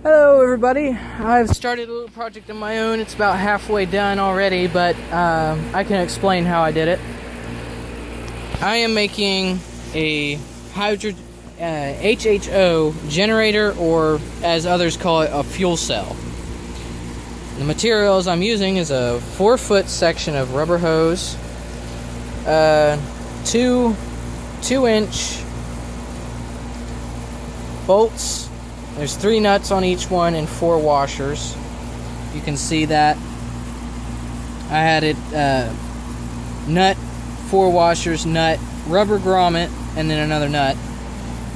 Hello everybody, I've started a little project of my own. It's about halfway done already, but I can explain how I did it. I am making a HHO generator, or as others call it, a fuel cell. The materials I'm using is a 4-foot section of rubber hose, 2-inch bolts. There's 3 nuts on each one and 4 washers. You can see that. I had it nut, 4 washers, nut, rubber grommet, and then another nut.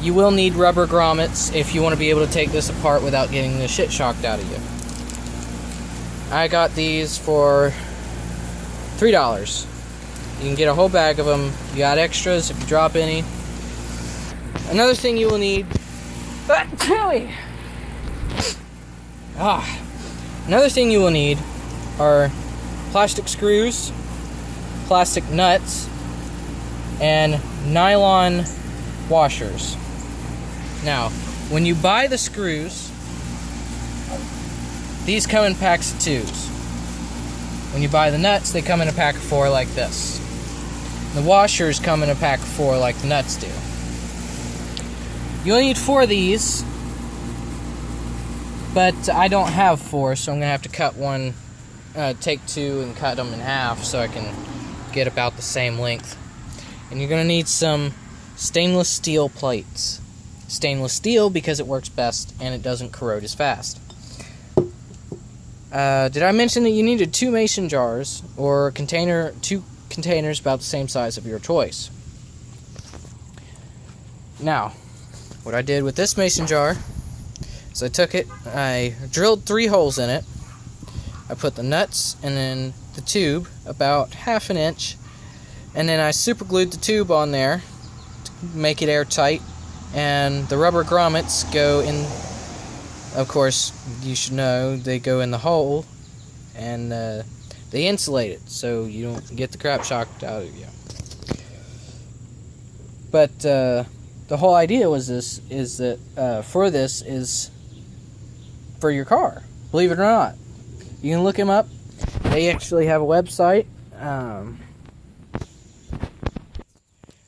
You will need rubber grommets if you want to be able to take this apart without getting the shit shocked out of you. I got these for $3. You can get a whole bag of them. You got extras if you drop any. Another thing you will need... Another thing you will need are plastic screws, plastic nuts, and nylon washers. Now, when you buy the screws, these come in packs of 2s. When you buy the nuts, they come in a pack of 4 like this. The washers come in a pack of 4 like the nuts do. You'll need 4 of these, but I don't have 4, so I'm going to have to cut one, take 2 and cut them in half so I can get about the same length. And you're going to need some stainless steel plates. Stainless steel because it works best and it doesn't corrode as fast. Did I mention that you needed 2 mason jars, or a container, 2 containers about the same size of your choice? Now, what I did with this mason jar is I took it, I drilled 3 holes in it, I put the nuts and then the tube about 1/2 inch, and then I super glued the tube on there to make it airtight, and the rubber grommets go in. Of course, you should know they go in the hole, and they insulate it so you don't get the crap shocked out of you. But the whole idea was this is that for this is for your car. Believe it or not, you can look them up. They actually have a website.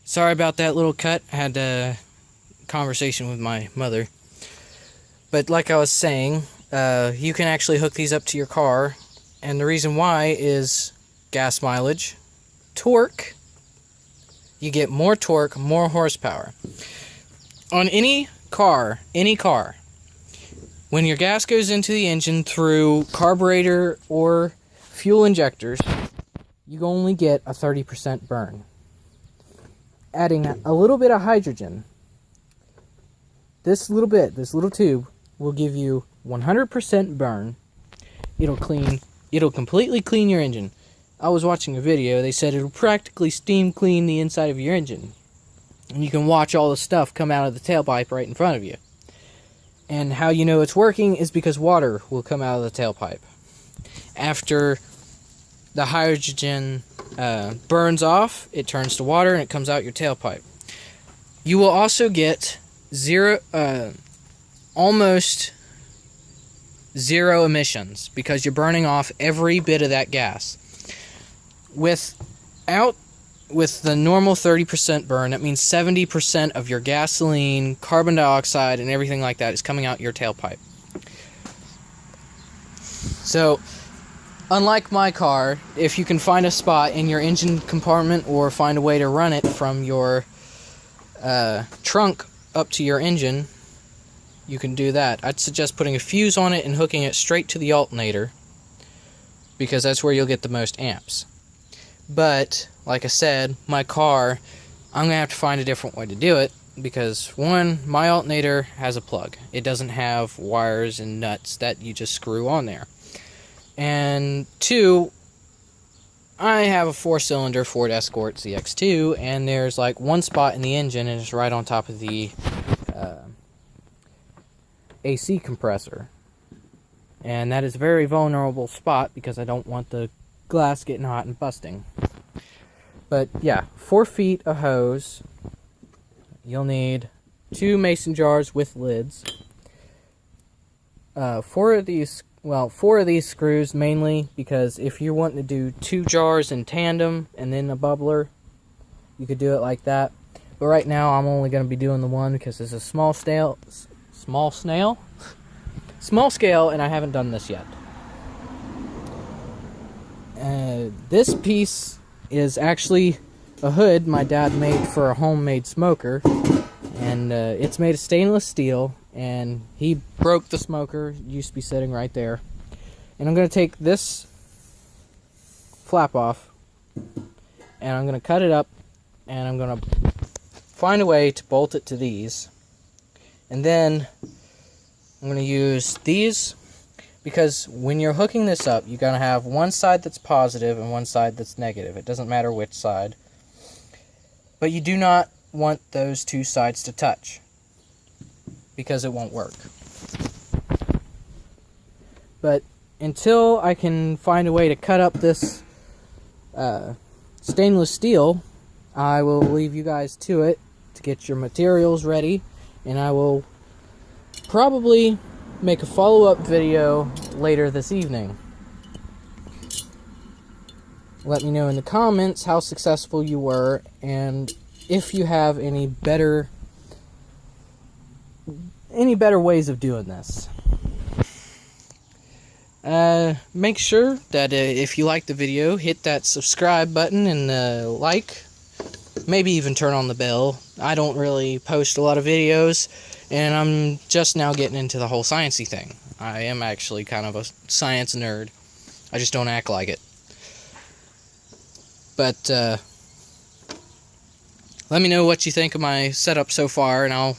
Sorry about that little cut. I had a conversation with my mother. But like I was saying, you can actually hook these up to your car, and the reason why is gas mileage, torque. You get more torque, more horsepower. On any car, when your gas goes into the engine through carburetor or fuel injectors, you only get a 30% burn. Adding a little bit of hydrogen, this little tube, will give you 100% burn. It'll completely clean your engine. I was watching a video, they said it'll practically steam clean the inside of your engine. And you can watch all the stuff come out of the tailpipe right in front of you. And how you know it's working is because water will come out of the tailpipe. After the hydrogen burns off, it turns to water and it comes out your tailpipe. You will also get almost zero emissions because you're burning off every bit of that gas. With the normal 30% burn, that means 70% of your gasoline, carbon dioxide, and everything like that is coming out your tailpipe. So, unlike my car, if you can find a spot in your engine compartment or find a way to run it from your trunk up to your engine, you can do that. I'd suggest putting a fuse on it and hooking it straight to the alternator, because that's where you'll get the most amps. But, like I said, my car, I'm going to have to find a different way to do it, because 1, my alternator has a plug. It doesn't have wires and nuts that you just screw on there. And 2, I have a 4-cylinder Ford Escort ZX2, and there's like one spot in the engine, and it's right on top of the AC compressor. And that is a very vulnerable spot because I don't want the glass getting hot and busting. But yeah, 4 feet of hose. You'll need 2 mason jars with lids. 4 of these screws mainly, because if you're wanting to do 2 jars in tandem and then a bubbler, you could do it like that. But right now I'm only going to be doing the one because it's a small scale, and I haven't done this yet. This piece is actually a hood my dad made for a homemade smoker, and it's made of stainless steel, and he broke the smoker. It used to be sitting right there. And I'm going to take this flap off, and I'm going to cut it up, and I'm going to find a way to bolt it to these. And then I'm going to use these, because when you're hooking this up, you're going to have one side that's positive and one side that's negative. It doesn't matter which side. But you do not want those 2 sides to touch, because it won't work. But until I can find a way to cut up this stainless steel, I will leave you guys to it to get your materials ready, and I will probably make a follow-up video later this evening. Let me know in the comments how successful you were, and if you have any better ways of doing this. Make sure that if you like the video, hit that subscribe button and like. Maybe even turn on the bell. I don't really post a lot of videos, and I'm just now getting into the whole sciencey thing. I am actually kind of a science nerd. I just don't act like it. But let me know what you think of my setup so far, and I'll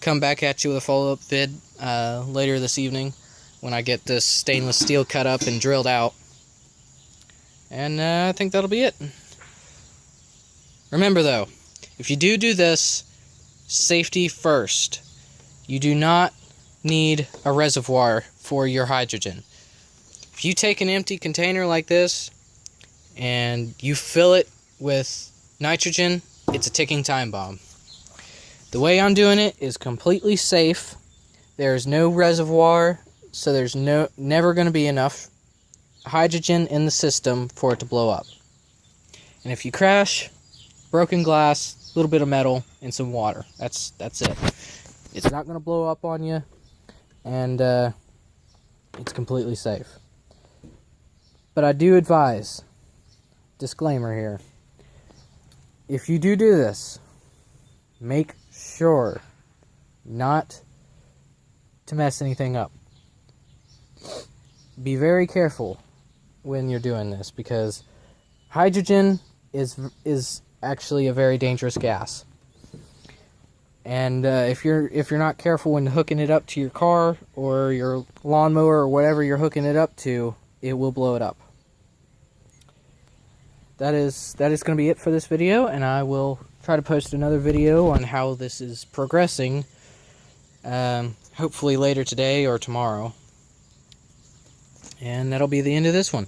come back at you with a follow-up vid later this evening when I get this stainless steel cut up and drilled out. And I think that'll be it. Remember though, if you do this, safety first. You do not need a reservoir for your hydrogen. If you take an empty container like this and you fill it with nitrogen, it's a ticking time bomb. The way I'm doing it is completely safe. There's no reservoir, so there's never going to be enough hydrogen in the system for it to blow up. And if you crash, broken glass, a little bit of metal, and some water. That's it. It's not going to blow up on you, and it's completely safe. But I do advise, disclaimer here, if you do this, make sure not to mess anything up. Be very careful when you're doing this, because hydrogen is actually a very dangerous gas. And if you're not careful when hooking it up to your car or your lawnmower or whatever you're hooking it up to, it will blow it up. That is going to be it for this video, and I will try to post another video on how this is progressing, hopefully later today or tomorrow. And that'll be the end of this one.